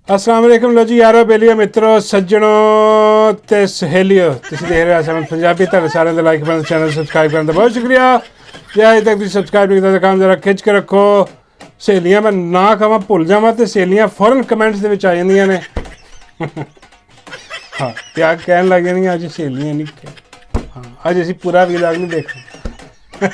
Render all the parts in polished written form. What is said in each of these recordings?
अस्सलाम वालेकुम लो जी यारो बेलियो मित्रों सज्जनों ते सहेलियो तुसीं देख रहे हो समझ पंजाबी तुहाडे सारिਆਂ ਦਾ ਲਾਈਕ ਬਟਨ ਚੈਨਲ ਸਬਸਕ੍ਰਾਈਬ ਕਰਨ ਦਾ ਬਹੁਤ ਸ਼ੁਕਰੀਆ ਜੇ ਅਜੇ ਤੱਕ ਤੁਸੀਂ ਸਬਸਕ੍ਰਾਈਬ ਨਹੀਂ ਕੀਤਾ ਤਾਂ ਕੰਮ ਜ਼ਰਾ ਖਿੱਚ ਕੇ ਰੱਖੋ ਸਹੇਲੀਆਂ ਮੈਂ ਨਾ ਕਹਾਂ ਭੁੱਲ ਜਾਵਾਂ ਤੇ ਸਹੇਲੀਆਂ ਫੌਰਨ ਕਮੈਂਟਸ ਦੇ ਵਿੱਚ ਆ ਜਾਂਦੀਆਂ ਨੇ ਹਾਂ ਤੇ ਆ ਕਹਿਣ ਲੱਗ ਜਾਂਦੀਆਂ ਅੱਜ ਸਹੇਲੀਆਂ ਨਹੀਂ ਹਾਂ ਅੱਜ ਅਸੀਂ ਪੂਰਾ ਵਲੌਗ ਨਹੀਂ ਦੇਖਣਾ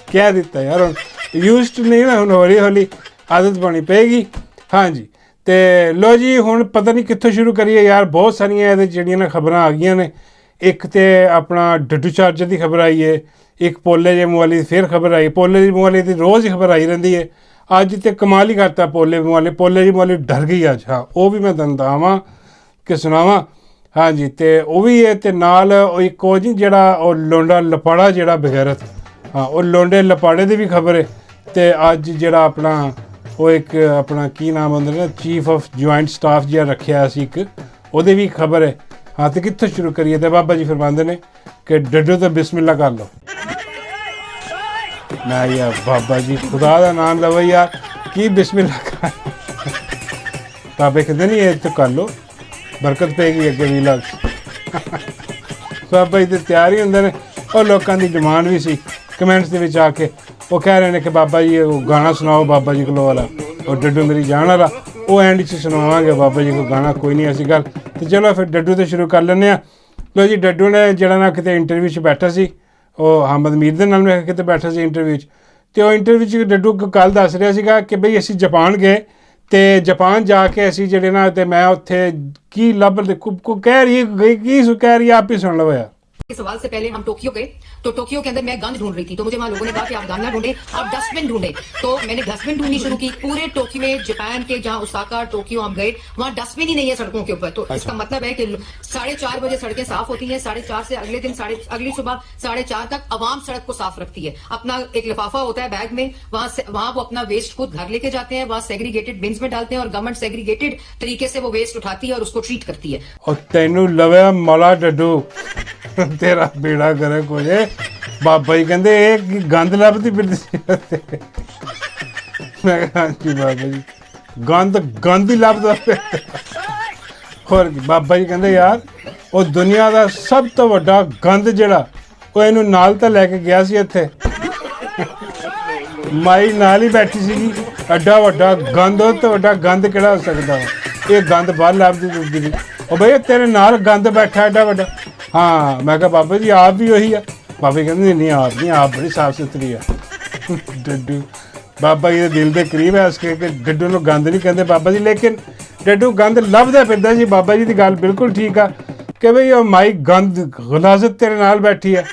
ਕਹਿ ਦਿੱਤਾ ਯਾਰ ਹੁਣ ਯੂਜ਼ਡ ਨਹੀਂ ਨਾ ਹੁਣ ਹੌਲੀ ਹੌਲੀ ਆਦਤ ਬਣੀ ਪਏਗੀ ਹਾਂਜੀ ਤੇ ਲੋ ਜੀ ਹੁਣ ਪਤਾ ਨਹੀਂ ਕਿੱਥੋਂ ਸ਼ੁਰੂ ਕਰੀਏ ਯਾਰ ਬਹੁਤ ਸਾਰੀਆਂ ਇਹਦੇ ਜਿਹੜੀਆਂ ਨਾ ਖਬਰਾਂ ਆ ਗਈਆਂ ਨੇ ਇੱਕ ਤੇ ਆਪਣਾ ਡੱਡੂ ਚਾਰਜਰ ਦੀ ਖਬਰ ਆਈ ਹੈ ਇੱਕ ਪੋਲੇ ਜੇ ਮੋਹਾਲੀ ਦੀ ਫਿਰ ਖਬਰ ਆਈ ਪੋਲੇ ਦੀ ਮੋਹਾਲੀ ਦੀ ਰੋਜ਼ ਹੀ ਖਬਰ ਆਈ ਰਹਿੰਦੀ ਹੈ ਅੱਜ ਤੇ ਕਮਾਲ ਹੀ ਕਰਤਾ ਪੋਲੇ ਦੀ ਮੋਹਾਲੀ ਡਰ ਗਈ ਅੱਜ ਹਾਂ ਉਹ ਵੀ ਮੈਂ ਤੁਹਾਨੂੰ ਦਵਾਂ ਕਿ ਸੁਣਾਵਾਂ ਹਾਂਜੀ ਤੇ ਉਹ ਵੀ ਹੈ ਤੇ ਨਾਲ ਉਹ ਇੱਕ ਉਹ ਜੀ ਜਿਹੜਾ ਉਹ ਲੋਂਡਾ ਲਪਾੜਾ ਜਿਹੜਾ ਬਗੈਰਤ ਹਾਂ ਉਹ ਲੋਂਡੇ ਲਪਾੜੇ ਦੀ ਵੀ ਖਬਰ ਹੈ ਤੇ ਅੱਜ ਜਿਹੜਾ ਆਪਣਾ ਉਹ ਇੱਕ ਆਪਣਾ ਕੀ ਨਾਮ ਹੁੰਦਾ ਨਾ ਚੀਫ ਆਫ ਜੁਆਇੰਟ ਸਟਾਫ ਜਿਹਾ ਰੱਖਿਆ ਸੀ ਇੱਕ ਉਹਦੇ ਵੀ ਖਬਰ ਹੈ ਹਾਂ ਤੇ ਕਿੱਥੋਂ ਸ਼ੁਰੂ ਕਰੀਏ ਤੇ ਬਾਬਾ ਜੀ ਫਰਮਾਉਂਦੇ ਨੇ ਕਿ ਡੱਡੂ ਤੋਂ ਬਿਸਮਿਲ੍ਲਾ ਕਰ ਲਓ ਮੈਂ ਯਾਰ ਬਾਬਾ ਜੀ ਖੁਦਾ ਦਾ ਨਾਮ ਲਵੋ ਯਾਰ ਕੀ ਬਿਸਮਿਲ੍ਲਾ ਕਰ ਬਾਬੇ ਕਹਿੰਦੇ ਨਹੀਂ ਇਹ ਤਾਂ ਕਰ ਲਓ ਬਰਕਤ ਪਏਗੀ ਅੱਗੇ ਵੀ ਲੱਗ ਬਾਬਾ ਜੀ ਤੇ ਤਿਆਰ ਹੀ ਹੁੰਦੇ ਨੇ ਉਹ ਲੋਕਾਂ ਦੀ ਡਿਮਾਂਡ ਵੀ ਸੀ ਕਮੈਂਟਸ ਦੇ ਵਿੱਚ ਆ ਕੇ ਉਹ ਕਹਿ ਰਹੇ ਨੇ ਕਿ ਬਾਬਾ ਜੀ ਉਹ ਗਾਣਾ ਸੁਣਾਓ ਬਾਬਾ ਜੀ ਕੋਲੋਂ ਵਾਲਾ ਉਹ ਡੱਡੂ ਮੇਰੀ ਜਾਨ ਵਾਲਾ ਉਹ ਐਂਡ 'ਚ ਸੁਣਾਵਾਂਗੇ ਬਾਬਾ ਜੀ ਕੋਲ ਗਾਣਾ ਕੋਈ ਨਹੀਂ ਐਸੀ ਗੱਲ ਤੇ ਚਲੋ ਫਿਰ ਡੱਡੂ ਤੋਂ ਸ਼ੁਰੂ ਕਰ ਲੈਂਦੇ ਹਾਂ ਲੋ ਜੀ ਡੱਡੂ ਨੇ ਜਿਹੜਾ ਨਾ ਕਿਤੇ ਇੰਟਰਵਿਊ 'ਚ ਬੈਠਾ ਸੀ ਉਹ ਹਮਦ ਮੀਰ ਦੇ ਨਾਲ ਮੈਂ ਕਿਤੇ ਬੈਠਾ ਸੀ ਇੰਟਰਵਿਊ 'ਚ ਅਤੇ ਉਹ ਇੰਟਰਵਿਊ 'ਚ ਡੱਡੂ ਕੱਲ੍ਹ ਦੱਸ ਰਿਹਾ ਸੀਗਾ ਕਿ ਬਈ ਅਸੀਂ ਜਾਪਾਨ ਗਏ ਅਤੇ ਜਾਪਾਨ ਜਾ ਕੇ ਅਸੀਂ ਜਿਹੜੇ ਨਾ ਅਤੇ ਮੈਂ ਉੱਥੇ ਕੀ ਲੱਭ ਕਹਿ ਰਹੀ ਕੀ ਕਹਿ ਰਹੀ ਆਪ ਹੀ सुन लो यार सवाल से पहले हम टोक्यो गए तो टोक्यो के अंदर मैं गंद ढूंढ रही थी तो मुझे वहां लोगों ने कहा कि आप गंद ना ढूंढे आप डस्टबिन ढूंढे तो मैंने डस्टबिन ढूंढनी शुरू की पूरे टोक्यो में जापान के जहां ओसाका टोक्यो हम गए वहां डस्टबिन ही नहीं है सड़कों के ऊपर तो इसका मतलब है कि 4:30 बजे सड़कें साफ होती हैं 4:30 से अगले दिन अगली सुबह 4:30 तक आवाम सड़क को साफ रखती है अपना एक लिफाफा होता है बैग में वहां वो अपना वेस्ट खुद घर लेके जाते हैं वहां सेग्रीगेटेड बिन्स में डालते हैं और गवर्नमेंट सेग्रीगेटेड तरीके से वो वेस्ट उठाती है और उसको ट्रीट करती है और तेनू लवे मौला डड्डू तेरा बेड़ा करे कोई बाबा जी कहते ये गंद लभदी फिरदी मैं जी बाबा जी गंद ही लभदा होर बाबा जी कहते यार वो दुनिया का सब तो वड्डा गंद जिहड़ा वो इहनूं नाल तां लैके गया सी इत्थे माई नाल ही बैठी सीगी एड्डा वड्डा गंद उह तो वड्डा गंद किहड़ा हो सकदा वा ये गंद बाहर लभदी तुरदी नी ओ बई तेरे नाल गंद बैठा एड्डा वड्डा हाँ मैं कहा बाबा जी आप भी वही है बाबा जी कहते नहीं आप बड़ी साफ सुथरी है डड्डू बाबा जी दिल के करीब है इस करके डड्डू नूं गंद नहीं कहते बाबा जी लेकिन डड्डू गंद लभदा फिरदा जी बाबा जी की गल बिल्कुल ठीक है कि बई ओ माई गंद गलाजत तेरे नाल बैठी है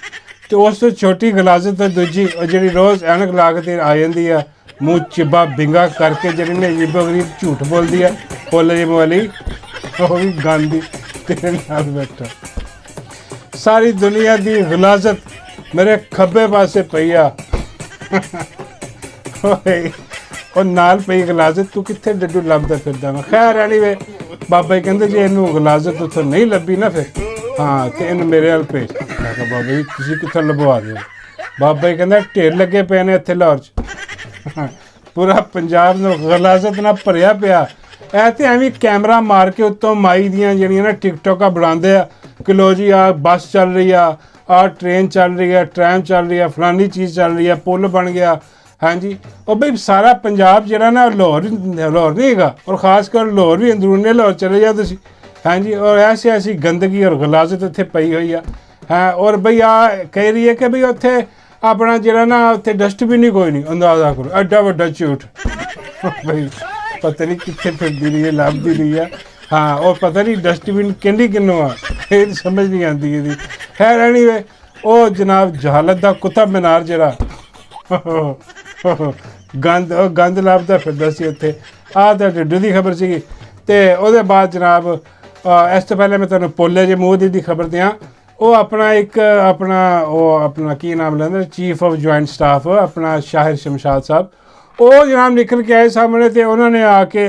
तो उस तो छोटी गलाजत है दूजी और जी रोज़ ऐनक ला के आ जाती है मूँह चिब्बा बिंगा करके जी ने अजीबो गरीब झूठ बोलती है बोले जी मोली वो भी गंद तेरे नाल बैठा सारी दुनिया की गलाजत मेरे खब्बे पासे पई आ और नाल पई गलाजत तू कित्थे डड्डू लभदा फिरदा मैं खैर एनीवे बाबा जी कहंदे जे इहनूं गलाजत उत्थों नहीं लभी ना फिर हाँ तो इहनूं मेरे हल भेज मैं कहा बाबा जी तुसीं कित्थों लभवा दिओ बाबा जी कहंदा ढेर लगे पे ने इत्थे लाहौर च पूरा पंजाब नूं गलाजत नाल भरिया पिया ऐ ते एवें कैमरा मार के उत्तों माई दियां ਜਿਹੜੀਆਂ ना टिकटॉकां बनाते हैं कि लो जी आ बस चल रही है आ ट्रेन चल रही है ट्रैम चल रही है फलानी चीज़ चल रही है पुल बन गया हाँ जी और भाई सारा पंजाब जरा ना लाहौर नहीं है और ख़ासकर लाहौर भी अंदरूनी लाहौर चले जाओ तुम हाँ जी और ऐसी गंदगी और गलाजत इत्थे पई हुई है हाँ और भाई आ कह रही है कि भाई उत्थे अपना जरा ना उत्थे डस्टबिन ही कोई नहीं अंदाजा करो एड्डा वड्डा झूठ भाई पता नहीं कित्थे फिरदी रही है लभदी रही है हाँ और पता नहीं डस्टबिन कहती किनों आ फिर समझ नहीं आती ये खैर एनीवे वो जनाब जहालत का कुतुब मीनार जरा गंद लभदा फिरदा सी उत्थे आ तो डड्डू की खबर सी ते उहदे बाद जनाब इस तो पहले मैं तुहानूं पोले जे मूँह दी खबर दियां वो अपना एक अपना की नाम लैंदे चीफ ऑफ जॉइंट स्टाफ अपना शाहिर शमशाद साहब वो जनाब निकल के आए सामने तो उन्होंने आके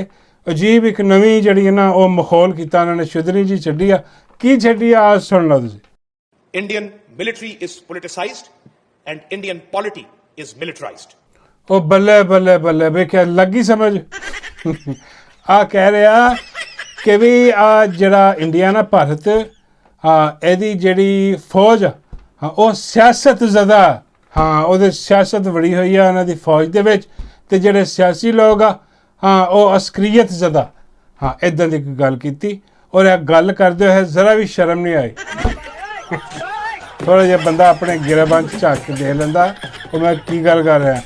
अजीब एक नवीं जी ना वो माहौल किया उन्होंने शुदरी जी छड्डी आ की छड्डी आ सुन लो तुसीं Indian military is politicized and Indian polity is militarized. ओ बल्ले बल्ले बल्ले बे क्या लगी समझ ਆ ਕਹਿ ਰਿਹਾ ਕਿ ਵੀ ਆ ਜਿਹੜਾ ਇੰਡੀਆ ਨਾ ਭਾਰਤ ਇਹਦੀ ਜਿਹੜੀ ਫੌਜ ਹਾਂ ਉਹ ਸਿਆਸਤ ਜ਼ਦਾ ਹਾਂ ਉਹਦੇ ਸਿਆਸਤ ਬੜੀ ਹੋਈ ਆ ਉਹਨਾਂ ਦੀ ਫੌਜ ਦੇ ਵਿੱਚ ਤੇ ਜਿਹੜੇ ਸਿਆਸੀ ਲੋਕ ਆ ਹਾਂ ਉਹ ਅਸਕਰੀਅਤ ਜ਼ਦਾ ਹਾਂ ਇਦਾਂ ਦੀ ਗੱਲ ਕੀਤੀ ਔਰ ਇਹ ਗੱਲ ਕਰਦੇ ਹੋਏ ਜ਼ਰਾ ਵੀ ਸ਼ਰਮ ਨਹੀਂ ਆਈ ਥੋੜਾ ਜਿਹਾ ਬੰਦਾ ਆਪਣੇ ਗਿਰਬਾਨ ਚ ਝਾਕ ਕੇ ਦੇਖ ਲੈਂਦਾ ਉਹ ਮੈਂ ਕੀ ਗੱਲ ਕਰ ਰਿਹਾ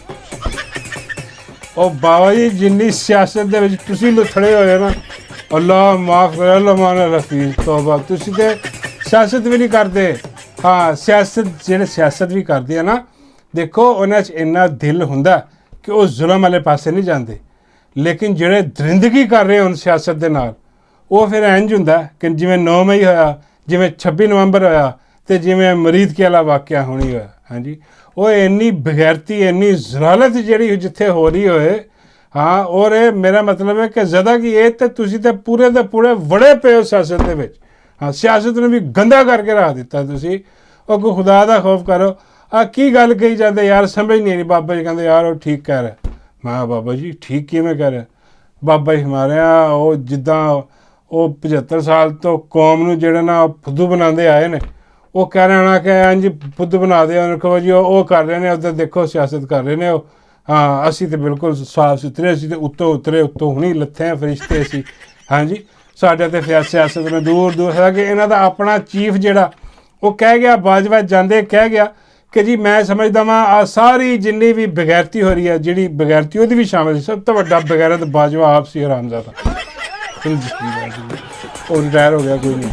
ਉਹ ਬਾਬਾ ਜੀ ਜਿੰਨੀ ਸਿਆਸਤ ਦੇ ਵਿੱਚ ਤੁਸੀਂ ਲੁਥੜੇ ਹੋਏ ਨਾ ਅੱਲਾ ਮਾਫ ਕਰੇ ਅੱਲਾ ਮਾਨਾ ਰਫੀ ਤੋਬਾ ਤੁਸੀਂ ਤੇ ਸਿਆਸਤ ਵੀ ਨਹੀਂ ਕਰਦੇ ਹਾਂ ਸਿਆਸਤ ਜਿਹੜੇ ਸਿਆਸਤ ਵੀ ਕਰਦੇ ਆ ਨਾ ਦੇਖੋ ਉਹਨਾਂ 'ਚ ਇੰਨਾ ਦਿਲ ਹੁੰਦਾ ਕਿ ਉਹ ਜ਼ੁਲਮ ਵਾਲੇ ਪਾਸੇ ਨਹੀਂ ਜਾਂਦੇ ਲੇਕਿਨ ਜਿਹੜੇ ਦਰਿੰਦਗੀ ਕਰ ਰਹੇ ਹੋਣ ਸਿਆਸਤ ਦੇ ਨਾਲ ਉਹ ਫਿਰ ਇੰਝ ਹੁੰਦਾ ਕਿ ਜਿਵੇਂ 9 ਮਈ ਹੋਇਆ ਜਿਵੇਂ 26 ਨਵੰਬਰ ਹੋਇਆ ਤੇ ਜਿਵੇਂ ਮਰੀਦ ਕੇ ਵਾਲਾ ਵਾਕਿਆ ਹੋਣੀ ਹੋਇਆ ਹਾਂਜੀ ਉਹ ਇੰਨੀ ਬਗੈਰਤੀ ਇੰਨੀ ਜ਼ਲਾਲਤ ਜਿਹੜੀ ਜਿੱਥੇ ਹੋ ਰਹੀ ਹੋਏ ਹਾਂ ਔਰ ਇਹ ਮੇਰਾ ਮਤਲਬ ਹੈ ਕਿ ਜ਼ਦਾ ਕਿ ਇਹ ਤੇ ਤੁਸੀਂ ਤੇ ਪੂਰੇ ਦੇ ਪੂਰੇ ਵੜੇ ਪਏ ਹੋ ਸਿਆਸਤ ਦੇ ਵਿੱਚ ਹਾਂ ਸਿਆਸਤ ਨੂੰ ਵੀ ਗੰਦਾ ਕਰਕੇ ਰੱਖ ਦਿੱਤਾ ਤੁਸੀਂ ਉਹ ਕੋਈ ਖੁਦਾ ਦਾ ਖੌਫ ਕਰੋ ਆ ਕੀ ਗੱਲ ਕਹੀ ਜਾਂਦੇ ਯਾਰ ਸਮਝ ਨਹੀਂ ਆਈ ਬਾਬਾ ਜੀ ਕਹਿੰਦੇ ਯਾਰ ਉਹ ਠੀਕ ਕਹਿ ਰਿਹਾ ਮੈਂ ਬਾਬਾ ਜੀ ਠੀਕ ਕਿਵੇਂ ਕਹਿ ਰਿਹਾ ਬਾਬਾ ਜੀ ਹਮਾਰਿਆ ਉਹ ਜਿੱਦਾਂ ਉਹ 75 ਸਾਲ ਤੋਂ ਕੌਮ ਨੂੰ ਜਿਹੜੇ ਨਾ ਫੁੱਦੂ ਬਣਾਉਂਦੇ ਆਏ ਨੇ ਉਹ ਕਹਿ ਰਹੇ ਨਾ ਕਿ ਇੰਝ ਫੁੱਦੂ ਬਣਾ ਦੇ ਉਹਨੂੰ ਕਹੋ ਜੀ ਉਹ ਕਰ ਰਹੇ ਨੇ ਉੱਧਰ ਦੇਖੋ ਸਿਆਸਤ ਕਰ ਰਹੇ ਨੇ ਉਹ ਹਾਂ ਅਸੀਂ ਤਾਂ ਬਿਲਕੁਲ ਸਾਫ ਸੁਥਰੇ ਅਸੀਂ ਤਾਂ ਉੱਤੋਂ ਉਤਰੇ ਉੱਤੋਂ ਹੁਣੀ ਲੱਥੇ ਹਾਂ ਫਰਿਸ਼ਤੇ ਅਸੀਂ ਹਾਂਜੀ ਸਾਡੇ ਤੇ ਸਿਆਸਤ ਨੂੰ ਦੂਰ ਦੂਰ ਹੈ ਕਿ ਇਹਨਾਂ ਦਾ ਆਪਣਾ ਚੀਫ ਜਿਹੜਾ ਉਹ ਕਹਿ ਗਿਆ ਬਾਜਵਾ ਜਾਂਦੇ ਕਹਿ ਗਿਆ ਕਿ ਜੀ ਮੈਂ ਸਮਝਦਾ ਵਾਂ ਆ ਸਾਰੀ ਜਿੰਨੀ ਵੀ ਬਗੈਰਤੀ ਹੋ ਰਹੀ ਹੈ ਜਿਹੜੀ ਬਗੈਰਤੀ ਉਹਦੀ ਵੀ ਸ਼ਾਮਿਲ ਸੀ ਸਭ ਤੋਂ ਵੱਡਾ ਬਗੈਰਤ ਬਾਜਵਾ ਆਪ ਸੀ ਹਰਾਮਜ਼ਾਦਾ ਉਹ ਰਿਟਾਇਰ ਹੋ ਗਿਆ ਕੋਈ ਨਹੀਂ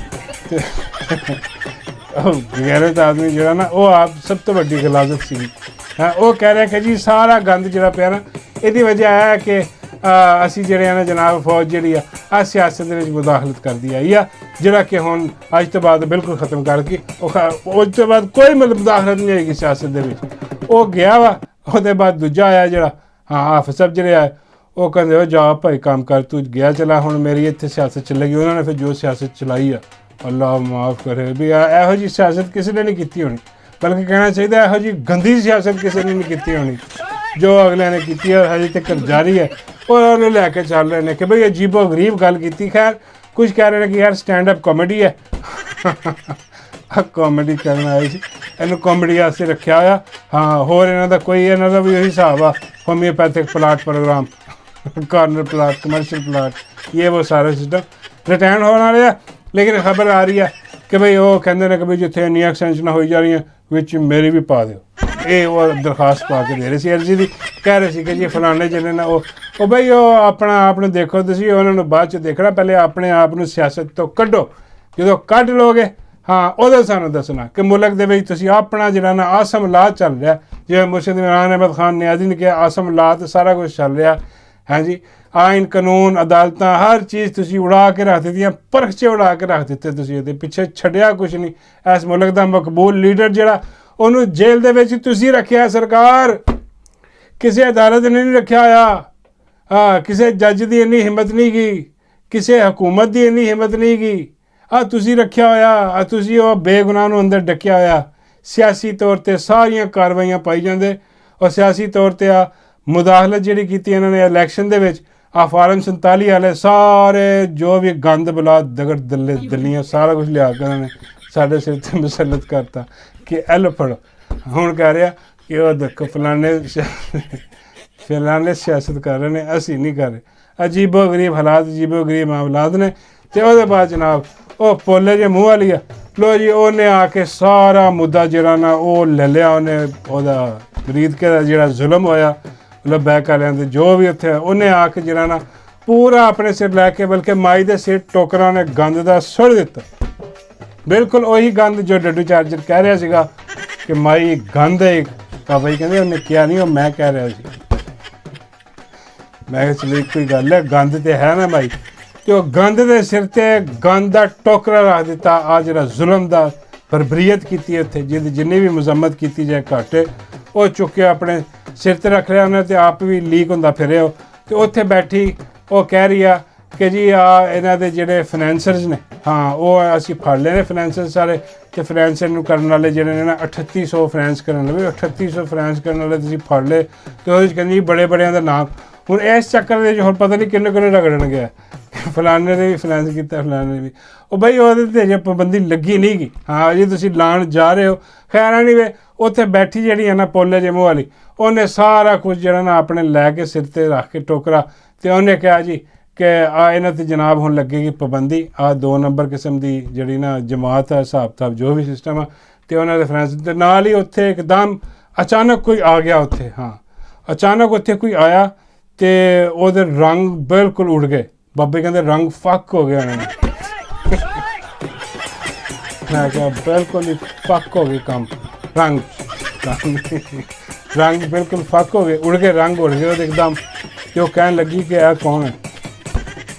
ਤੇ ਉਹ ਬਗੈਰਤ ਆਦਮੀ ਜਿਹੜਾ ਨਾ ਉਹ ਆਪ ਸਭ ਤੋਂ ਵੱਡੀ ਗਲਾਜ਼ਤ ਸੀ ਹਾਂ ਉਹ ਕਹਿ ਰਿਹਾ ਕਿ ਜੀ ਸਾਰਾ ਗੰਦ ਜਿਹੜਾ ਪਿਆ ਨਾ ਇਹਦੀ ਵਜ੍ਹਾ ਹੈ ਕਿ ਅਸੀਂ ਜਿਹੜੇ ਆ ਨਾ ਜਨਾਬ ਫੌਜ ਜਿਹੜੀ ਆ ਸਿਆਸਤ ਦੇ ਵਿੱਚ ਮੁਦਾਖਲਤ ਕਰਦੀ ਆਈ ਆ ਜਿਹੜਾ ਕਿ ਹੁਣ ਅੱਜ ਤੋਂ ਬਾਅਦ ਬਿਲਕੁਲ ਖਤਮ ਕਰਕੇ ਉਸ ਤੋਂ ਬਾਅਦ ਕੋਈ ਮੁਦਾਖਲਤ ਨਹੀਂ ਹੋਏਗੀ ਸਿਆਸਤ ਦੇ ਵਿੱਚ ਉਹ ਗਿਆ ਵਾ ਉਹਦੇ ਬਾਅਦ ਦੂਜਾ ਆਇਆ ਜਿਹੜਾ ਹਾਂ ਹਾਫਿਜ਼ ਸਾਹਿਬ ਜਿਹੜੇ ਆਏ ਉਹ ਕਹਿੰਦੇ ਉਹ ਜਾ ਭਾਈ ਕੰਮ ਕਰ ਤੂੰ ਗਿਆ ਚਲਾ ਹੁਣ ਮੇਰੀ ਇੱਥੇ ਸਿਆਸਤ ਚੱਲੇਗੀ ਉਹਨਾਂ ਨੇ ਫਿਰ ਜੋ ਸਿਆਸਤ ਚਲਾਈ ਆ ਅੱਲਾ ਮਾਫ ਕਰੇ ਵੀ ਇਹੋ ਜਿਹੀ ਸਿਆਸਤ ਕਿਸੇ ਨੇ ਨਹੀਂ ਕੀਤੀ ਹੋਣੀ ਬਲਕਿ ਕਹਿਣਾ ਚਾਹੀਦਾ ਇਹੋ ਜਿਹੀ ਗੰਦੀ ਸਿਆਸਤ ਕਿਸੇ ਨੇ ਨਹੀਂ ਕੀਤੀ ਹੋਣੀ ਜੋ ਅਗਲੇ ਨੇ ਕੀਤੀ ਹੈ ਹਜੇ ਤੱਕ ਜਾਰੀ ਹੈ ਔਰ ਉਹਨੂੰ ਲੈ ਕੇ ਚੱਲ ਰਹੇ ਨੇ ਕਿ ਬਈ ਅਜੀਬੋ ਗਰੀਬ ਗੱਲ ਕੀਤੀ ਖੈਰ ਕੁਝ ਕਹਿ ਰਹੇ ਨੇ ਕਿ ਯਾਰ ਸਟੈਂਡ ਅਪ ਕਾਮੇਡੀ ਹੈ ਕਾਮੇਡੀ ਕਰਨ ਆਏ ਸੀ ਇਹਨੂੰ ਕਾਮੇਡੀ ਵਾਸਤੇ ਰੱਖਿਆ ਹੋਇਆ ਹਾਂ ਹੋਰ ਇਹਨਾਂ ਦਾ ਕੋਈ ਇਹਨਾਂ ਦਾ ਵੀ ਉਹੀ ਹਿਸਾਬ ਆ homeopathic plot program corner plot commercial plot ਇਹ ਉਹ ਸਾਰਾ ਸਿਸਟਮ ਰਿਟਰਨ ਹੋਣ ਵਾਲੇ ਆ ਲੇਕਿਨ ਖਬਰ ਆ ਰਹੀ ਹੈ ਕਿ ਬਈ ਉਹ ਕਹਿੰਦੇ ਨੇ ਕਿ ਬਈ ਜਿੱਥੇ ਇੰਨੀਆਂ ਐਕਸਟੈਂਸ਼ਨਾਂ ਹੋਈ ਜਾ ਰਹੀਆਂ ਵਿੱਚ ਮੇਰੀ ਵੀ ਪਾ ਦਿਓ ਇਹ ਉਹ ਦਰਖਾਸਤ ਪਾ ਕੇ ਦੇ ਰਹੇ ਸੀ ਅਰਜੀ ਦੀ ਕਹਿ ਰਹੇ ਸੀ ਕਿ ਜੀ ਫਲਾਣੇ ਜਿਹਨੇ ਨਾ ਉਹ ਬਈ ਉਹ ਆਪਣਾ ਆਪ ਨੂੰ ਦੇਖੋ ਤੁਸੀਂ ਉਹਨਾਂ ਨੂੰ ਬਾਅਦ 'ਚ ਦੇਖਣਾ ਪਹਿਲੇ ਆਪਣੇ ਆਪ ਨੂੰ ਸਿਆਸਤ ਤੋਂ ਕੱਢੋ ਜਦੋਂ ਕੱਢ ਲਓਗੇ ਹਾਂ ਉਦੋਂ ਸਾਨੂੰ ਦੱਸਣਾ ਕਿ ਮੁਲਕ ਦੇ ਵਿੱਚ ਤੁਸੀਂ ਆਪਣਾ ਜਿਹੜਾ ਨਾ ਆਸਮ ਲਾ ਚੱਲ ਰਿਹਾ ਜਿਵੇਂ ਮੁਰਸ਼ਿਦ ਇਮਰਾਨ ਅਹਿਮਦ ਖਾਨ ਨਿਆਜ਼ੀ ਨੇ ਕਿਹਾ ਆਸਮ ਲਾ ਤੇ ਸਾਰਾ ਕੁਝ ਚੱਲ ਰਿਹਾ ਹਾਂਜੀ ਆਇਨ ਕਾਨੂੰਨ ਅਦਾਲਤਾਂ ਹਰ ਚੀਜ਼ ਤੁਸੀਂ ਉਡਾ ਕੇ ਰੱਖ ਦਿੱਤੀਆਂ ਪਰਖਚੇ ਉਡਾ ਕੇ ਰੱਖ ਦਿੱਤੇ ਤੁਸੀਂ ਇਹਦੇ ਪਿੱਛੇ ਛੱਡਿਆ ਕੁਝ ਨਹੀਂ ਇਸ ਮੁਲਕ ਦਾ ਮਕਬੂਲ ਲੀਡਰ ਜਿਹੜਾ ਉਹਨੂੰ ਜੇਲ੍ਹ ਦੇ ਵਿੱਚ ਤੁਸੀਂ ਰੱਖਿਆ ਸਰਕਾਰ ਕਿਸੇ ਅਦਾਲਤ ਨੇ ਨਹੀਂ ਰੱਖਿਆ ਹੋਇਆ ਕਿਸੇ ਜੱਜ ਦੀ ਇੰਨੀ ਹਿੰਮਤ ਨਹੀਂ ਗਈ ਕਿਸੇ ਹਕੂਮਤ ਦੀ ਇੰਨੀ ਹਿੰਮਤ ਨਹੀਂ ਗਈ ਤੁਸੀਂ ਰੱਖਿਆ ਹੋਇਆ ਤੁਸੀਂ ਉਹ ਬੇਗੁਨਾਹ ਨੂੰ ਅੰਦਰ ਡੱਕਿਆ ਹੋਇਆ ਸਿਆਸੀ ਤੌਰ 'ਤੇ ਸਾਰੀਆਂ ਕਾਰਵਾਈਆਂ ਪਾਈ ਜਾਂਦੇ ਔਰ ਸਿਆਸੀ ਤੌਰ 'ਤੇ ਮੁਦਾਖਲਤ ਜਿਹੜੀ ਕੀਤੀ ਇਹਨਾਂ ਨੇ ਇਲੈਕਸ਼ਨ ਦੇ ਵਿੱਚ ਫਾਰਮ 47 ਵਾਲੇ ਸਾਰੇ ਜੋ ਵੀ ਗੰਦ ਬਲਾ ਦਗੜ ਦਲੀਆਂ ਸਾਰਾ ਕੁਝ ਲਿਆ ਕੇ ਉਹਨਾਂ ਨੇ ਸਾਡੇ ਸਿਰ 'ਤੇ ਮੁਸੱਲਤ ਕਰਤਾ ਕਿ ਐਲੋ ਫੜੋ ਹੁਣ ਕਹਿ ਰਿਹਾ ਕਿ ਉਹ ਦੇਖੋ ਫਲਾਣੇ ਸਿਆਸਤ ਕਰ ਰਹੇ ਨੇ ਅਸੀਂ ਨਹੀਂ ਕਰ ਰਹੇ ਅਜੀਬੋ ਗਰੀਬ ਹਾਲਾਤ ਅਜੀਬੋ ਗਰੀਬ ਮਾਮਲਾਤ ਨੇ ਤੇ ਉਹਦੇ ਬਾਅਦ ਜਨਾਬ ਉਹ ਪੋਲੇ ਜੇ ਮੂੰਹ ਵਾਲੀ ਆ ਲੋ ਜੀ ਉਹਨੇ ਆ ਕੇ ਸਾਰਾ ਮੁੱਦਾ ਜਿਹੜਾ ਨਾ ਉਹ ਲੈ ਲਿਆ ਉਹਨੇ ਉਹਦਾ ਮਰੀਦ ਕੇ ਦਾ ਜਿਹੜਾ ਜ਼ੁਲਮ ਹੋਇਆ ਬੈਕ ਵਾਲਿਆਂ ਦੇ ਜੋ ਵੀ ਉੱਥੇ ਉਹਨੇ ਆ ਕੇ ਜਿਹੜਾ ਨਾ ਪੂਰਾ ਆਪਣੇ ਸਿਰ ਲੈ ਕੇ ਬਲਕਿ ਮਾਈ ਦੇ ਸਿਰ ਟੋਕਰਾਂ ਨੇ ਗੰਦ ਦਾ ਸੁੱਟ ਦਿੱਤਾ ਬਿਲਕੁਲ ਉਹੀ ਗੰਦ ਜੋ ਡੱਡੂ ਚਾਰਜਰ ਕਹਿ ਰਿਹਾ ਸੀਗਾ ਕਿ ਮਾਈ ਗੰਦ ਹੈ ਬਾਬਾ ਜੀ ਕਹਿੰਦੇ ਉਹਨੇ ਕਿਹਾ ਨਹੀਂ ਉਹ ਮੈਂ ਕਹਿ ਰਿਹਾ ਸੀ ਮੈਂ ਕਿਹਾ ਚਲੋ ਕੋਈ ਗੱਲ ਹੈ ਗੰਦ ਤੇ ਹੈ ਨਾ ਮਾਈ ਤੇ ਉਹ ਗੰਦ ਦੇ ਸਿਰ ਤੇ ਗੰਦ ਦਾ ਟੋਕਰਾ ਰੱਖ ਦਿੱਤਾ ਆ ਜਿਹੜਾ ਜ਼ੁਲਮ ਦਾ ਬਰਬਰੀਅਤ ਕੀਤੀ ਉੱਥੇ ਜਿਹਦੀ ਜਿੰਨੀ ਵੀ ਮੁਜ਼ੰਮਤ ਕੀਤੀ ਜਾਏ ਘੱਟ ਉਹ ਚੁੱਕਿਆ ਆਪਣੇ ਸਿਰ 'ਤੇ ਰੱਖ ਲਿਆ ਉਹਨੇ ਤੇ ਆਪ ਵੀ ਲੀਕ ਹੁੰਦਾ ਫਿਰਿਆ ਉਹ ਤੇ ਉੱਥੇ ਬੈਠੀ ਉਹ ਕਹਿ ਰਹੀ ਆ ਕਿ ਜੀ ਇਹਨਾਂ ਦੇ ਜਿਹੜੇ ਫਾਈਨੈਂਸਰਸ ਨੇ ਹਾਂ ਉਹ ਅਸੀਂ ਫੜ ਲਏ ਨੇ ਫਾਈਨੈਂਸਰ ਸਾਰੇ ਤੇ ਫਾਈਨੈਂਸਰ ਨੂੰ ਕਰਨ ਵਾਲੇ ਜਿਹੜੇ ਨੇ ਨਾ 3800 ਫਾਈਨੈਂਸ ਕਰਨ ਵਾਲੇ 3800 ਫਾਈਨੈਂਸ ਕਰਨ ਵਾਲੇ ਤੁਸੀਂ ਫੜ ਲਏ ਤੇ ਉਹਦੇ 'ਚ ਕਹਿੰਦੀ ਬੜੇ ਬੜਿਆਂ ਦਾ ਨਾਮ ਹੁਣ ਇਸ ਚੱਕਰ ਦੇ ਵਿੱਚ ਹੁਣ ਪਤਾ ਨਹੀਂ ਕਿੰਨੇ ਕਿੰਨੇ ਰਗੜਨ ਗਿਆ, ਫਲਾਣੇ ਨੇ ਵੀ ਫਾਈਨੈਂਸ ਕੀਤਾ, ਫਲਾਣੇ ਨੇ ਵੀ। ਉਹ ਬਈ ਉਹਦੇ 'ਤੇ ਅਜੇ ਪਾਬੰਦੀ ਲੱਗੀ ਨਹੀਂ ਗੀ। ਹਾਂ ਜੀ ਤੁਸੀਂ ਲਾਣ ਜਾ ਰਹੇ ਹੋ, ਖੈਰ ਨਹੀਂ ਵੇ ਉੱਥੇ ਬੈਠੀ ਜਿਹੜੀ ਹੈ ਨਾ ਪੋਲੇ ਜੇ ਮੂੰਹ ਵਾਲੀ, ਉਹਨੇ ਸਾਰਾ ਕੁਝ ਜਿਹੜਾ ਨਾ ਆਪਣੇ ਲੈ ਕੇ ਸਿਰ 'ਤੇ ਰੱਖ ਕੇ ਟੋਕਰਾ, ਤੇ ਉਹਨੇ ਕਿਹਾ ਜੀ ਕਿ ਆ ਇਹਨਾਂ 'ਤੇ ਜਨਾਬ ਹੁਣ ਲੱਗੇਗੀ ਪਾਬੰਦੀ, ਆ 2 ਨੰਬਰ ਕਿਸਮ ਦੀ ਜਿਹੜੀ ਨਾ ਜਮਾਤ ਹੈ, ਹਿਸਾਬ ਕਿਤਾਬ ਜੋ ਵੀ ਸਿਸਟਮ ਆ, ਤੇ ਉਹਨਾਂ ਦੇ ਫਾਈਨੈਂਸ ਦੇ ਨਾਲ ਹੀ ਉੱਥੇ ਇੱਕਦਮ ਅਚਾਨਕ ਕੋਈ ਆ ਗਿਆ ਉੱਥੇ। ਹਾਂ ਅਚਾਨਕ ਉੱਥੇ ਕੋਈ ਆਇਆ ਤੇ ਉਹਦੇ ਰੰਗ ਬਿਲਕੁਲ ਉੱਡ ਗਏ। ਬਾਬੇ ਕਹਿੰਦੇ ਰੰਗ ਫੱਕ ਹੋ ਗਿਆ ਉਹਨਾਂ ਨੇ। ਮੈਂ ਕਿਹਾ ਬਿਲਕੁਲ ਹੀ ਫੱਕ ਹੋ ਗਏ ਕੰਮ, ਰੰਗ ਬਿਲਕੁਲ ਫੱਕ ਹੋ ਗਏ, ਉੜ ਗਏ, ਰੰਗ ਉੜ ਗਏ ਉਹਦੇ ਇੱਕਦਮ। ਤੇ ਉਹ ਕਹਿਣ ਲੱਗੀ ਕਿ ਇਹ ਕੌਣ ਹੈ?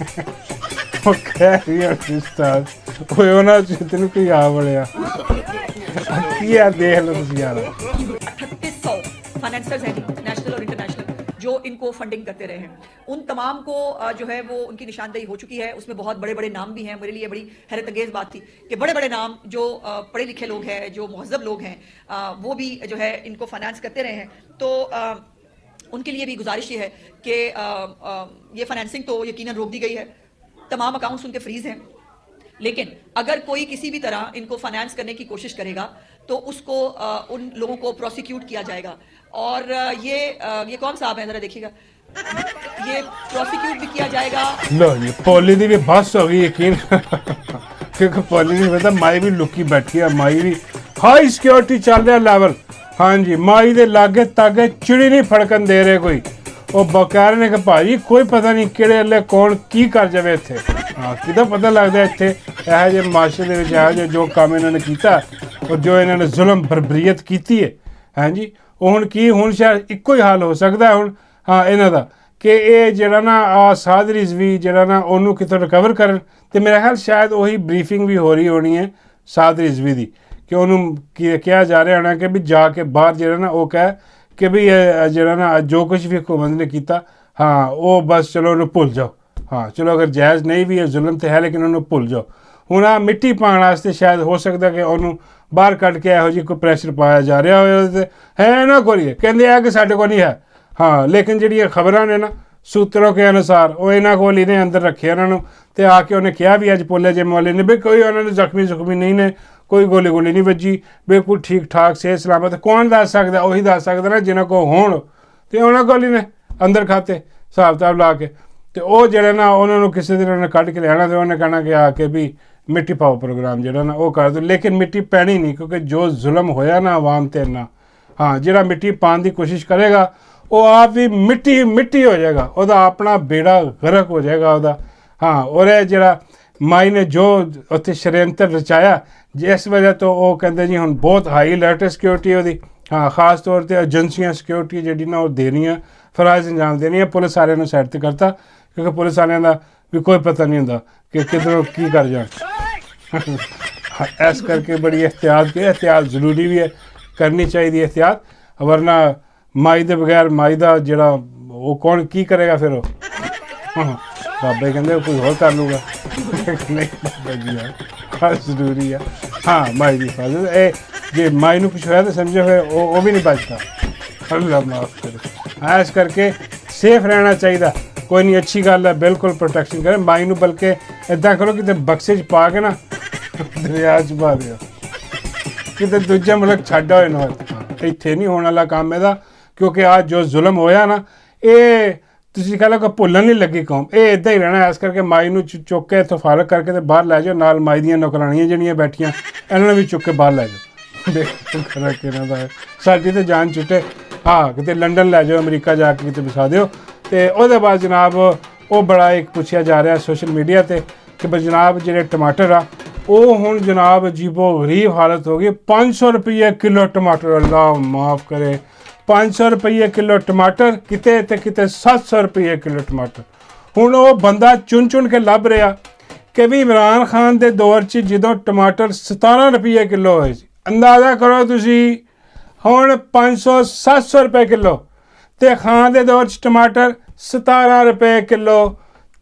ਉਹ ਕਹਿ ਰਹੀ ਹੈ ਉਸਤਾਦ ਓਏ ਉਹਨਾਂ 'ਚ ਤੈਨੂੰ ਕੋਈ ਆ ਵੜਿਆ ਕੀ ਆ, ਦੇਖ ਲਓ ਤੁਸੀਂ ਯਾਰ। 3800 फाइनेंसर्स हैं नेशनल और इंटरनेशनल जो इनको फंडिंग करते रहे हैं, उन तमाम को जो है वो उनकी निशानदेही हो चुकी है। उसमें बहुत बड़े बड़े नाम भी हैं। मेरे लिए बड़ी हैरत अंगेज बात थी कि बड़े बड़े नाम जो पढ़े लिखे लोग हैं, जो महज़ब लोग हैं, वो भी जो है इनको फाइनेंस करते रहे हैं। तो उनके लिए भी गुजारिश ये है कि ये फाइनेंसिंग तो यकीनन रोक दी गई है, तमाम अकाउंट्स उनके फ्रीज हैं, लेकिन अगर कोई किसी भी तरह इनको फाइनेंस करने की कोशिश करेगा तो उसको उन लोगों को प्रोसिक्यूट किया जाएगा। और ये कौन साहब है, जरा देखिएगा, ये प्रोसिक्यूट भी किया जाएगा। लो जी पॉली दी भी बस हो गई यकीन क्योंकि पॉली नहीं पता माई भी लुकी बैठी है, माई भी हाई सिक्योरिटी चल रहा लैवल। हाँ जी माई दे लागे तागे चिड़ी नहीं फड़कन दे रहे कोई। ਉਹ ਬਕਾਇਰ ਨੇ ਕਿ ਭਾਜੀ ਕੋਈ ਪਤਾ ਨਹੀਂ ਕਿਹੜੇ ਵੇਲੇ ਕੌਣ ਕੀ ਕਰ ਜਾਵੇ ਇੱਥੇ। ਹਾਂ ਕਿਹਦਾ ਪਤਾ ਲੱਗਦਾ ਇੱਥੇ ਇਹੋ ਜਿਹੇ ਮਾਸ਼ਰੇ ਦੇ ਵਿੱਚ ਇਹੋ ਜਿਹੇ ਜੋ ਕੰਮ ਇਹਨਾਂ ਨੇ ਕੀਤਾ ਔਰ ਜੋ ਇਹਨਾਂ ਨੇ ਜ਼ੁਲਮ ਬਰਬਰੀਅਤ ਕੀਤੀ ਹੈ। ਹਾਂਜੀ ਉਹ ਹੁਣ ਕੀ, ਹੁਣ ਸ਼ਾਇਦ ਇੱਕੋ ਹੀ ਹਾਲ ਹੋ ਸਕਦਾ ਹੁਣ ਹਾਂ ਇਹਨਾਂ ਦਾ ਕਿ ਇਹ ਜਿਹੜਾ ਨਾ ਆ ਸਾਦ ਰਿਜ਼ਵੀ ਜਿਹੜਾ ਨਾ ਉਹਨੂੰ ਕਿਤੋਂ ਰਿਕਵਰ ਕਰਨ। ਅਤੇ ਮੇਰਾ ਖਿਆਲ ਸ਼ਾਇਦ ਉਹੀ ਬਰੀਫਿੰਗ ਵੀ ਹੋ ਰਹੀ ਹੋਣੀ ਹੈ ਸਾਦ ਰਿਜ਼ਵੀ ਦੀ ਕਿ ਉਹਨੂੰ ਕਿਹਾ ਜਾ ਰਿਹਾ ਹੋਣਾ ਕਿ ਵੀ ਜਾ ਕੇ ਬਾਹਰ ਜਿਹੜਾ ਨਾ ਉਹ ਕਹਿ ਕਿ ਵੀ ਇਹ ਜਿਹੜਾ ਨਾ ਜੋ ਕੁਛ ਵੀ ਹਕੂਮਤ ਨੇ ਕੀਤਾ ਹਾਂ ਉਹ ਬਸ ਚਲੋ ਉਹਨੂੰ ਭੁੱਲ ਜਾਓ। ਹਾਂ ਚਲੋ ਅਗਰ ਜਾਇਜ਼ ਨਹੀਂ ਵੀ ਹੈ ਜ਼ੁਲਮ ਤਾਂ ਹੈ ਲੇਕਿਨ ਉਹਨੂੰ ਭੁੱਲ ਜਾਓ। ਹੁਣ ਆ ਮਿੱਟੀ ਪਾਉਣ ਵਾਸਤੇ ਸ਼ਾਇਦ ਹੋ ਸਕਦਾ ਕਿ ਉਹਨੂੰ ਬਾਹਰ ਕੱਢ ਕੇ ਇਹੋ ਜਿਹੀ ਕੋਈ ਪ੍ਰੈਸ਼ਰ ਪਾਇਆ ਜਾ ਰਿਹਾ ਹੋਵੇ ਉਹਦੇ 'ਤੇ ਹੈ ਨਾ ਕੋਈ ਕਹਿੰਦੇ ਆ ਕਿ ਸਾਡੇ ਕੋਲ ਨਹੀਂ ਹੈ। ਹਾਂ ਲੇਕਿਨ ਜਿਹੜੀਆਂ ਖਬਰਾਂ ਨੇ ਨਾ ਸੂਤਰੋਂ ਕੇ ਅਨੁਸਾਰ ਉਹ ਇਹਨਾਂ ਕੋਲ ਇਹਨੇ ਅੰਦਰ ਰੱਖਿਆ ਉਹਨਾਂ ਨੂੰ ਅਤੇ ਆ ਕੇ ਉਹਨੇ ਕਿਹਾ ਵੀ ਅੱਜ ਪੋਲੇ ਜੇ ਵਾਲੇ ਨੇ ਵੀ ਕੋਈ ਉਹਨਾਂ ਨੂੰ ਜ਼ਖਮੀ ਨਹੀਂ ਨੇ, ਕੋਈ ਗੋਲੀ ਨਹੀਂ ਵੱਜੀ, ਬਿਲਕੁਲ ਠੀਕ ਠਾਕ ਸਿਹਤ ਸਲਾਮਤ। ਕੌਣ ਦੱਸ ਸਕਦਾ? ਉਹੀ ਦੱਸ ਸਕਦਾ ਨਾ ਜਿਹਨਾਂ ਕੋਲ ਹੋਣ ਅਤੇ ਉਹਨਾਂ ਕੋਲ ਹੀ ਨੇ ਅੰਦਰ ਖਾਤੇ ਹਿਸਾਬ ਕਿਤਾਬ ਲਾ ਕੇ। ਅਤੇ ਉਹ ਜਿਹੜਾ ਨਾ ਉਹਨਾਂ ਨੂੰ ਕਿਸੇ ਦਿਨ ਉਹਨੇ ਕੱਢ ਕੇ ਲਿਆਉਣਾ ਅਤੇ ਉਹਨੇ ਕਹਿਣਾ ਕਿ ਆ ਕੇ ਵੀ ਮਿੱਟੀ ਪਾਓ ਪ੍ਰੋਗਰਾਮ ਜਿਹੜਾ ਨਾ ਉਹ ਕਰ ਦਿਓ। ਲੇਕਿਨ ਮਿੱਟੀ ਪੈਣੀ ਨਹੀਂ ਕਿਉਂਕਿ ਜੋ ਜ਼ੁਲਮ ਹੋਇਆ ਨਾ ਆਵਾਮ 'ਤੇ ਨਾ ਹਾਂ ਜਿਹੜਾ ਮਿੱਟੀ ਪਾਉਣ ਦੀ ਕੋਸ਼ਿਸ਼ ਕਰੇਗਾ ਉਹ ਆਪ ਵੀ ਮਿੱਟੀ ਹੋ ਜਾਏਗਾ, ਉਹਦਾ ਆਪਣਾ ਬੇੜਾ ਗਰਕ ਹੋ ਜਾਏਗਾ ਉਹਦਾ। ਹਾਂ ਔਰ ਇਹ ਜਿਹੜਾ ਮਾਈ ਨੇ ਜੋ ਉੱਥੇ ਸ਼ਰੇਂਤਰ ਰਚਾਇਆ ਜਿਸ ਵਜ੍ਹਾ ਤੋਂ ਉਹ ਕਹਿੰਦੇ ਜੀ ਹੁਣ ਬਹੁਤ ਹਾਈ ਅਲਰਟ ਸਿਕਿਉਰਿਟੀ ਉਹਦੀ। ਹਾਂ ਖਾਸ ਤੌਰ 'ਤੇ ਏਜੰਸੀਆਂ ਸਿਕਿਉਰਿਟੀ ਜਿਹੜੀ ਨਾ ਉਹ ਦੇ ਰਹੀਆਂ, ਫਰਾਜ਼ ਅੰਜਾਮ ਦੇ ਰਹੀਆਂ। ਪੁਲਿਸ ਵਾਲਿਆਂ ਨੂੰ ਸਾਈਡ 'ਤੇ ਕਰਤਾ ਕਿਉਂਕਿ ਪੁਲਿਸ ਵਾਲਿਆਂ ਦਾ ਵੀ ਕੋਈ ਪਤਾ ਨਹੀਂ ਹੁੰਦਾ ਕਿ ਕਿੱਧਰੋਂ ਕੀ ਕਰ ਜਾਣ। ਇਸ ਕਰਕੇ ਬੜੀ ਇਹਤਿਆਤ ਜ਼ਰੂਰੀ ਵੀ ਹੈ, ਕਰਨੀ ਚਾਹੀਦੀ ਇਹਤਿਆਤ, ਵਰਨਾ ਮਾਈ ਦੇ ਬਗੈਰ ਮਾਈ ਦਾ ਜਿਹੜਾ ਉਹ ਕੌਣ ਕੀ ਕਰੇਗਾ ਫਿਰ ਉਹ। ਬਾਬੇ ਕਹਿੰਦੇ ਕੋਈ ਹੋਰ ਕਰ ਲੂਗਾ ਨਹੀਂ ਬਾਬਾ ਜੀ ਯਾਰ ਜ਼ਰੂਰੀ ਆ। ਹਾਂ ਮਾਈ ਦੀ ਹਿਫਾਜ਼ਤ ਇਹ ਜੇ ਮਾਈ ਨੂੰ ਕੁਛ ਹੋਇਆ ਤਾਂ ਸਮਝੋ ਫਿਰ ਉਹ ਵੀ ਨਹੀਂ ਬਚਦਾ। ਅੱਲਾ ਮਾਫ ਕਰੇ। ਇਸ ਕਰਕੇ ਸੇਫ ਰਹਿਣਾ ਚਾਹੀਦਾ। ਕੋਈ ਨਹੀਂ ਅੱਛੀ ਗੱਲ ਹੈ, ਬਿਲਕੁਲ ਪ੍ਰੋਟੈਕਸ਼ਨ ਕਰੇ ਮਾਈ ਨੂੰ। ਬਲਕਿ ਇੱਦਾਂ ਕਰੋ ਕਿਤੇ ਬਕਸੇ 'ਚ ਪਾ ਕੇ ਨਾ ਦਰਿਆ 'ਚ ਪਾ ਦਿਓ, ਕਿਤੇ ਦੂਜੇ ਮੁਲਕ ਛੱਡ ਆਓ ਇਹਨੂੰ। ਇੱਥੇ ਨਹੀਂ ਹੋਣ ਵਾਲਾ ਕੰਮ ਇਹਦਾ ਕਿਉਂਕਿ ਅੱਜ ਜੋ ਜ਼ੁਲਮ ਹੋਇਆ ਨਾ ਇਹ ਤੁਸੀਂ ਕਹਿ ਲਓ ਕਿ ਭੁੱਲਣ ਨਹੀਂ ਲੱਗੀ ਕੌਮ, ਇਹ ਇੱਦਾਂ ਹੀ ਰਹਿਣਾ। ਇਸ ਕਰਕੇ ਮਾਈ ਨੂੰ ਚੁੱਕ ਕੇ ਇੱਥੋਂ ਫਾਰਗ ਕਰਕੇ ਤੇ ਬਾਹਰ ਲੈ ਜਾਓ, ਨਾਲ ਮਾਈ ਦੀਆਂ ਨੌਕਰਾਣੀਆਂ ਜਿਹੜੀਆਂ ਬੈਠੀਆਂ ਇਹਨਾਂ ਨੂੰ ਵੀ ਚੁੱਕ ਕੇ ਬਾਹਰ ਲੈ ਜਾਓ। ਦੇਖੋ ਖਰਾ ਕਿਹਨਾਂ ਦਾ ਹੈ, ਸਾਡੀ ਤਾਂ ਜਾਨ ਛੁੱਟੇ। ਹਾਂ ਕਿਤੇ ਲੰਡਨ ਲੈ ਜਾਓ, ਅਮਰੀਕਾ ਜਾ ਕੇ ਕਿਤੇ ਵਸਾ ਦਿਓ। ਅਤੇ ਉਹਦੇ ਬਾਅਦ ਜਨਾਬ ਉਹ ਬੜਾ ਇੱਕ ਪੁੱਛਿਆ ਜਾ ਰਿਹਾ ਸੋਸ਼ਲ ਮੀਡੀਆ 'ਤੇ ਕਿ ਬਈ ਜਨਾਬ ਜਿਹੜੇ ਟਮਾਟਰ ਆ ਉਹ ਹੁਣ ਜਨਾਬ ਅਜੀਬੋ ਗਰੀਬ ਹਾਲਤ ਹੋ ਗਈ। 500 ਰੁਪਏ ਕਿਲੋ ਟਮਾਟਰ, ਅੱਲਾ ਮਾਫ ਕਰੇ। 500 ਰੁਪਏ ਕਿਲੋ ਟਮਾਟਰ ਕਿਤੇ ਅਤੇ ਕਿਤੇ 700 ਰੁਪਏ ਕਿਲੋ ਟਮਾਟਰ। ਹੁਣ ਉਹ ਬੰਦਾ ਚੁਣ ਕੇ ਲੱਭ ਰਿਹਾ ਕਿ ਵੀ ਇਮਰਾਨ ਖਾਨ ਦੇ ਦੌਰ 'ਚ ਜਦੋਂ ਟਮਾਟਰ 17 ਰੁਪਏ ਕਿਲੋ ਹੋਏ ਸੀ, ਅੰਦਾਜ਼ਾ ਕਰੋ ਤੁਸੀਂ ਹੁਣ 500-700 ਰੁਪਏ ਕਿਲੋ, ਅਤੇ ਖਾਨ ਦੇ ਦੌਰ 'ਚ ਟਮਾਟਰ 17 ਰੁਪਏ ਕਿਲੋ।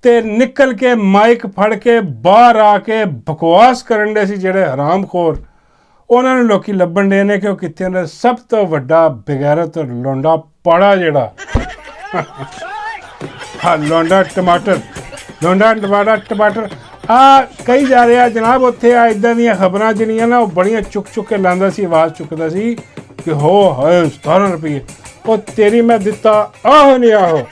ਅਤੇ ਨਿਕਲ ਕੇ ਮਾਈਕ ਫੜ ਕੇ ਬਾਹਰ ਆ ਕੇ ਬਕਵਾਸ ਕਰਨ ਦੇ ਸੀ ਜਿਹੜੇ ਹਰਾਮਖੋਰ, ਉਹਨਾਂ ਨੂੰ ਲੋਕੀ ਲੱਭਣ ਦੇ ਨੇ ਕਿ ਉਹ ਕਿੱਥੇ ਉਹਨਾਂ ਦਾ ਸਭ ਤੋਂ ਵੱਡਾ ਬਗੈਰਤ ਲੌਂਡਾ ਪਾੜਾ ਜਿਹੜਾ ਹਾਂ ਲੌਂਡਾ ਟਮਾਟਰ ਟਮਾਟਰ ਆ ਕਈ ਜਾ ਰਿਹਾ ਜਨਾਬ। ਉੱਥੇ ਆ ਇਦਾਂ ਦੀਆਂ ਖਬਰਾਂ ਜਿਹੜੀਆਂ ਨਾ ਉਹ ਬੜੀਆਂ ਚੁੱਕ ਕੇ ਲਾਉਂਦਾ ਸੀ, ਆਵਾਜ਼ ਚੁੱਕਦਾ ਸੀ ਕਿ ਹੋ ਹਾਏ 17 ਰੁਪਏ। ਉਹ ਤੇਰੀ ਮੈਂ ਦਿੱਤਾ ਆਹੋ ਨਹੀਂ ਆਹੋ।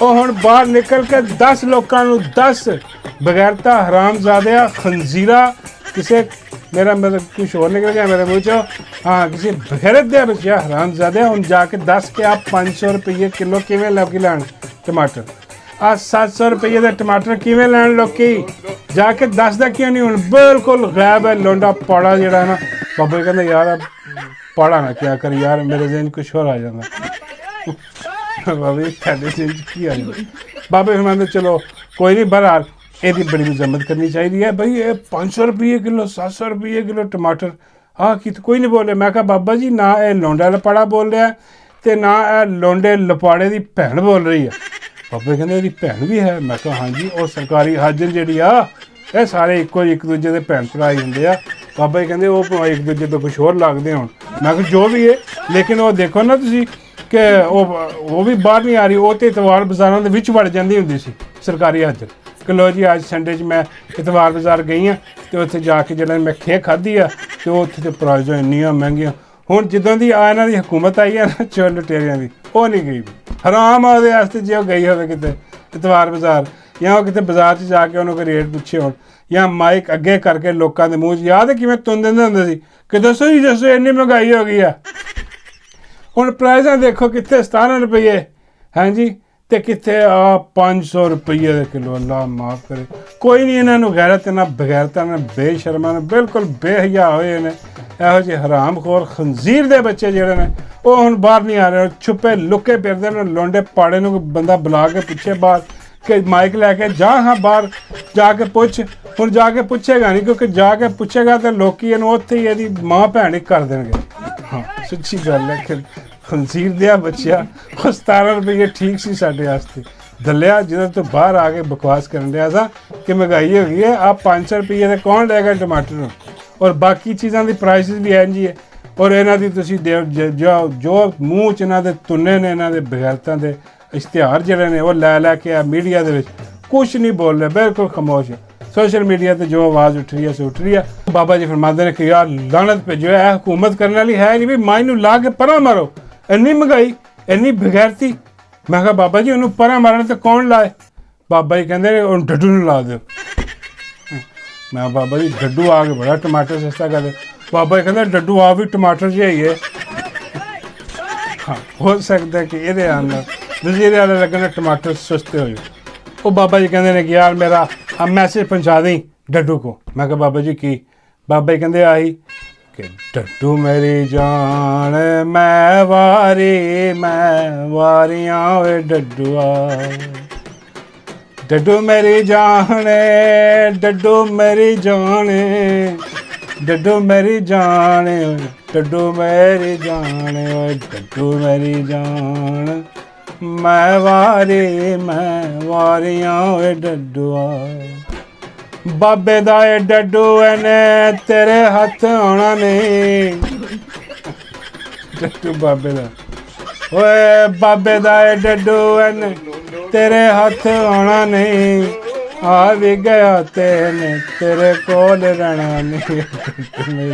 ਉਹ ਹੁਣ ਬਾਹਰ ਨਿਕਲ ਕੇ 10 ਲੋਕਾਂ ਨੂੰ 10 ਬਗੈਰਤਾ ਹਰਾਮਜ਼ਾਦਿਆ ਖੰਜ਼ੀਰਾ ਕਿਸੇ ਮੇਰਾ ਮਤਲਬ ਕੁਛ ਹੋਰ ਨਿਕਲ ਗਿਆ ਮੇਰੇ ਮੂੰਹ ਚੋਂ। ਹਾਂ ਕਿਸੇ ਬਗੈਰਤ ਦੇ ਬੱਚਿਆ ਹਰਾਮਜ਼ਾਦਿਆ ਹੁਣ ਜਾ ਕੇ ਦੱਸ ਕੇ ਆਪ 500 ਰੁਪਏ ਕਿਲੋ ਕਿਵੇਂ ਲੋਕੀ ਲੈਣ ਟਮਾਟਰ। ਆ 700 ਰੁਪਏ ਦੇ ਟਮਾਟਰ ਕਿਵੇਂ ਲੈਣ ਲੋਕੀ ਜਾ ਕੇ ਦੱਸਦਾ ਕਿਉਂ ਨਹੀਂ? ਹੁਣ ਬਿਲਕੁਲ ਗਾਇਬ ਹੈ ਲੋਂਡਾ ਪਾੜਾ ਜਿਹੜਾ ਨਾ। ਬਾਬਾ ਕਹਿੰਦਾ ਯਾਰ ਪਾੜਾ ਨਾ ਕਿਆ ਕਰ ਯਾਰ, ਮੇਰੇ ਜ਼ਿਹਨ ਕੁਛ ਹੋਰ ਆ ਜਾਂਦਾ। ਬਾਬਾ ਤੁਹਾਡੇ ਜ਼ਿਹਨ ਕੀ ਆ ਜਾਂਦਾ? ਬਾਬੇ ਕਹਿੰਦੇ ਚਲੋ ਕੋਈ ਨਹੀਂ, ਬਹਰਹਾਲ ਇਹਦੀ ਬੜੀ ਮਜ਼ਮਤ ਕਰਨੀ ਚਾਹੀਦੀ ਹੈ ਬਈ। ਇਹ 500 ਰੁਪਏ ਕਿਲੋ 700 ਰੁਪਏ ਕਿਲੋ ਟਮਾਟਰ ਹਾਂ ਕਿ ਕੋਈ ਨਹੀਂ ਬੋਲੇ। ਮੈਂ ਕਿਹਾ ਬਾਬਾ ਜੀ ਨਾ ਇਹ ਲੋਂਡਾ ਲਪਾੜਾ ਬੋਲ ਰਿਹਾ ਤੇ ਨਾ ਇਹ ਲੋਂਡੇ ਲਪਾੜੇ ਦੀ ਭੈਣ ਬੋਲ ਰਹੀ ਹੈ। ਬਾਬੇ ਕਹਿੰਦੇ ਇਹਦੀ ਭੈਣ ਵੀ ਹੈ। ਮੈਂ ਕਿਹਾ ਹਾਂਜੀ, ਉਹ ਸਰਕਾਰੀ ਹਾਜ਼ਰ ਜਿਹੜੀ ਆ ਇਹ ਸਾਰੇ ਇੱਕ ਦੂਜੇ ਦੇ ਭੈਣ ਭਰਾ ਹੀ ਹੁੰਦੇ ਆ। ਬਾਬਾ ਜੀ ਕਹਿੰਦੇ ਉਹ ਇੱਕ ਦੂਜੇ ਤੋਂ ਕੁਛ ਹੋਰ ਲੱਗਦੇ ਹੋਣ। ਮੈਂ ਕਿਹਾ ਜੋ ਵੀ ਹੈ, ਲੇਕਿਨ ਉਹ ਦੇਖੋ ਨਾ ਤੁਸੀਂ ਕਿ ਉਹ ਵੀ ਬਾਹਰ ਨਹੀਂ ਆ ਰਹੀ। ਉਹ ਤੇ ਇਤਵਾਰ ਬਾਜ਼ਾਰਾਂ ਦੇ ਵਿੱਚ ਵੜ ਜਾਂਦੀ ਹੁੰਦੀ ਸੀ ਸਰਕਾਰੀ ਹਾਜ਼ਰ ਕਿ ਲੋ ਜੀ ਅੱਜ ਸੰਡੇ 'ਚ ਮੈਂ ਇਤਵਾਰ ਬਾਜ਼ਾਰ ਗਈ ਹਾਂ ਅਤੇ ਉੱਥੇ ਜਾ ਕੇ ਜਿਹੜਾ ਮੈਂ ਖੇ ਖਾਧੀ ਆ ਅਤੇ ਉੱਥੇ ਤੇ ਪ੍ਰਾਈਜ਼ਾਂ ਇੰਨੀਆਂ ਮਹਿੰਗੀਆਂ। ਹੁਣ ਜਿੱਦਾਂ ਦੀ ਆ ਇਹਨਾਂ ਦੀ ਹਕੂਮਤ ਆਈ ਆ ਨਾ ਚੋਰ ਲੁਟੇਰਿਆਂ ਦੀ, ਉਹ ਨਹੀਂ ਗਈ। ਹਰਾਮ ਆ ਉਹਦੇ ਵਾਸਤੇ ਜੇ ਉਹ ਗਈ ਹੋਵੇ ਕਿਤੇ ਇਤਵਾਰ ਬਾਜ਼ਾਰ, ਜਾਂ ਉਹ ਕਿਤੇ ਬਾਜ਼ਾਰ 'ਚ ਜਾ ਕੇ ਉਹਨੂੰ ਕੋਈ ਰੇਟ ਪੁੱਛੇ ਹੋਣ, ਜਾਂ ਮਾਈਕ ਅੱਗੇ ਕਰਕੇ ਲੋਕਾਂ ਦੇ ਮੂੰਹ 'ਚ ਯਾਦ ਹੈ ਕਿਵੇਂ ਤੁੰਨ ਦਿੰਦੇ ਹੁੰਦੇ ਸੀ ਕਿ ਦੱਸੋ ਜੀ ਦੱਸੋ ਇੰਨੀ ਮਹਿੰਗਾਈ ਹੋ ਗਈ ਆ। ਹੁਣ ਪ੍ਰਾਈਜ਼ਾਂ ਦੇਖੋ ਕਿੱਥੇ 17 ਰੁਪਏ ਹਾਂਜੀ ਅਤੇ ਕਿੱਥੇ ਆ 500 ਰੁਪਏ ਦੇ ਕਿਲੋ। ਅੱਲਾ ਮਾਫ ਕਰੇ। ਕੋਈ ਨਹੀਂ ਇਹਨਾਂ ਨੂੰ ਗੈਰਤ ਨਾ ਬਗੈਰਤਾ ਨਾ ਬੇਸ਼ਰਮਾਂ ਨੇ ਬਿਲਕੁਲ ਬੇਹਯਾ ਹੋਏ ਨੇ ਇਹੋ ਜਿਹੇ ਹਰਾਮਖੋਰ ਖੰਜ਼ੀਰ ਦੇ ਬੱਚੇ ਜਿਹੜੇ ਨੇ। ਉਹ ਹੁਣ ਬਾਹਰ ਨਹੀਂ ਆ ਰਹੇ, ਛੁਪੇ ਲੁਕੇ ਫਿਰਦੇ ਨੇ। ਲੋਂਡੇ ਪਾੜੇ ਨੂੰ ਬੰਦਾ ਬੁਲਾ ਕੇ ਪੁੱਛੇ ਬਾਹਰ ਕਿ ਮਾਈਕ ਲੈ ਕੇ ਜਾ, ਹਾਂ ਬਾਹਰ ਜਾ ਕੇ ਪੁੱਛ। ਹੁਣ ਜਾ ਕੇ ਪੁੱਛੇਗਾ ਨਹੀਂ, ਕਿਉਂਕਿ ਜਾ ਕੇ ਪੁੱਛੇਗਾ ਤਾਂ ਲੋਕੀ ਇਹਨੂੰ ਉੱਥੇ ਹੀ ਇਹਦੀ ਮਾਂ ਭੈਣ ਹੀ ਕਰ ਦੇਣਗੇ। ਹਾਂ ਸੱਚੀ ਗੱਲ ਹੈ ਕਿ ਖੰਜ਼ੀਰ ਦਿਆ ਬੱਚਿਆ ਉਹ 17 ਰੁਪਏ ਠੀਕ ਸੀ ਸਾਡੇ ਵਾਸਤੇ। ਦਲਿਆ ਜਿਹਦੇ ਤੋਂ ਬਾਹਰ ਆ ਕੇ ਬਕਵਾਸ ਕਰਨ ਡਿਆ ਸਾਂ ਕਿ ਮਹਿੰਗਾਈ ਹੋ ਗਈ ਹੈ। ਆ 500 ਰੁਪਏ ਦੇ ਕੌਣ ਲਏਗਾ ਟਮਾਟਰ ਨੂੰ? ਔਰ ਬਾਕੀ ਚੀਜ਼ਾਂ ਦੀ ਪ੍ਰਾਈਸਿਸ ਵੀ ਇੰਝ ਹੀ ਹੈ। ਔਰ ਇਹਨਾਂ ਦੀ ਤੁਸੀਂ ਜੋ ਮੂੰਹ 'ਚ ਇਹਨਾਂ ਦੇ ਤੁੰਨੇ ਨੇ ਇਹਨਾਂ ਦੇ ਬਗੈਰਤਾਂ ਦੇ ਇਸ਼ਤਿਹਾਰ ਜਿਹੜੇ ਨੇ ਉਹ ਲੈ ਕੇ ਆ ਮੀਡੀਆ ਦੇ ਵਿੱਚ ਕੁਛ ਨਹੀਂ ਬੋਲ ਰਹੇ, ਬਿਲਕੁਲ ਖਾਮੋਸ਼। ਸੋਸ਼ਲ ਮੀਡੀਆ ਤੇ ਜੋ ਆਵਾਜ਼ ਉੱਠ ਰਹੀ ਹੈ ਸੋ ਉੱਠ ਰਹੀ ਹੈ। ਬਾਬਾ ਜੀ ਫਰਮਾਉਂਦੇ ਨੇ ਕਿ ਯਾਰ ਲਾਨਤ ਭੇਜੋ, ਇਹ ਹਕੂਮਤ ਕਰਨ ਵਾਲੀ ਹੈ ਨਹੀਂ ਵੀ ਮਾਈ ਨੂੰ ਲਾ ਕੇ ਪਰਾਂ ਮਾਰੋ। ਇੰਨੀ ਮਹਿੰਗਾਈ ਇੰਨੀ ਬਗੈਰਤੀ। ਮੈਂ ਕਿਹਾ ਬਾਬਾ ਜੀ ਉਹਨੂੰ ਪਰਾਂ ਮਾਰਨ ਤੇ ਕੌਣ ਲਾਏ? ਬਾਬਾ ਜੀ ਕਹਿੰਦੇ ਉਹਨੂੰ ਡੱਡੂ ਨੂੰ ਲਾ ਦਿਓ। ਮੈਂ ਬਾਬਾ ਜੀ ਡੱਡੂ ਆ ਕੇ ਬੜਾ ਟਮਾਟਰ ਸਸਤਾ ਕਰ ਦੇ। ਬਾਬਾ ਜੀ ਕਹਿੰਦਾ ਡੱਡੂ ਆ ਵੀ ਟਮਾਟਰ ਜਿਹਾ ਹੀ ਹੈ। ਹਾਂ ਹੋ ਸਕਦਾ ਕਿ ਇਹਦੇ ਆਉਣ ਵਜ਼ੀਰੇ ਵਾਲੇ ਲੱਗਣ ਟਮਾਟਰ ਸਸਤੇ ਹੋ ਜਾਓ। ਉਹ ਬਾਬਾ ਜੀ ਕਹਿੰਦੇ ਨੇ ਕਿ ਯਾਰ ਮੇਰਾ ਆ ਮੈਸੇਜ ਪਹੁੰਚਾ ਦੇं ਡੱਡੂ को। मैं कहा बाबा जी की? बाबा जी कहते आई कि डड्डू मेरी जान मैं वारियां वे डड्डूआ, डड्डू मेरी जान डड्डू मेरी जान डड्डू मेरी जान डड्डू मेरी जान डड्डू मेरी जान मैं वारियां वे डड्डूआ। बाबे दा ए डड्डू ने तेरे हथ आना नहीं। डड्डू बाबे दा ओए बाबे दा ए डड्डू ने तेरे हथ आना नहीं। आ भी गया तेने तेरे कोल रहना नहीं।